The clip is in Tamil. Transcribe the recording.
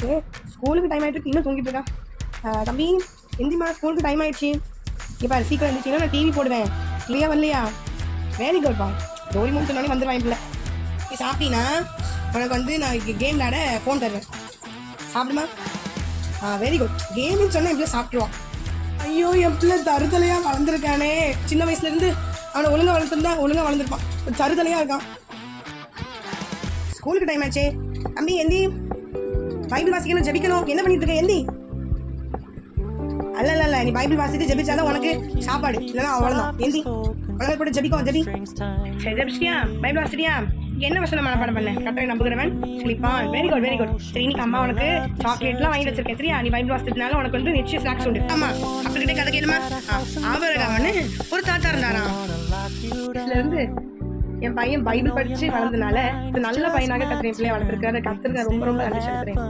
ஏ ஸ்கூலுக்கு டைம் ஆகிட்டு இன்னும் தூங்கிட்டு இருக்கா. தம்பி எந்திமா, ஸ்கூலுக்கு டைம் ஆயிடுச்சு. இப்போ சீக்கிரம் இருந்துச்சுன்னா நான் டிவி போடுவேன். இல்லையா வரலையா? வெரி குட் பா. டோரிமோன் சொன்னாலே வந்துடுவான் பிள்ளை. நீ சாப்பிட்டீங்கன்னா உனக்கு வந்து நான் கேம் விளையாட ஃபோன் தருவேன். சாப்பிடுமா? Very good. கேம்னு சொன்னால் என் பிள்ளை சாப்பிடுவான். ஐயோ என் பிள்ளை தருதலையாக வளர்ந்துருக்கானே. சின்ன வயசுலேருந்து அவனை ஒழுங்காக வளர்த்துருந்தா ஒழுங்காக வளர்ந்துருப்பான். தருதலையாக இருக்கான். ஸ்கூலுக்கு டைம் ஆச்சே. தம்பி எந்தி, பைபிள் வாசிக்கணும், ஜெபிக்கணும். என்ன பண்ணிட்டு இருக்க? எந்தி. அல்ல நீ பைபிள் வாசித்து ஜெபிச்சாதான் உனக்கு சாப்பாடு, இல்லைன்னா அவ்வளோதான். எந்தி உலக போட்டு ஜெபிக்கும். ஜெபி. சரி ஜெபிச்சிட்டியா? பைபிள் வாசிட்டியா? என்ன வசனம் மனப்பாடம் பண்ண? கட்டளை நம்புகிறவன் செழிப்பான். Very good very good. சரி இன்னைக்கு அம்மா உனக்கு சாக்லேட்லாம் வாங்கி வச்சிருக்கேன். சரியா? நீ பைபிள் வாசித்ததுனால உனக்கு வந்து நிச்சயம் ஸ்நாக்ஸ் உண்டு. ஆமா, அப்படிக்கிட்டே கதை கேளுமா. ஆபரகாமன்னு ஒரு தாத்தா இருந்தாராம். இதுல இருந்து என் பையன் பைபிள் படிச்சு வளர்ந்தனால நல்ல பையனாக கத்திரின் பிள்ளைய வளர்த்துருக்காரு. கத்திருக்க ரொம்ப ரொம்ப நன்றி செலுத்துறேன்.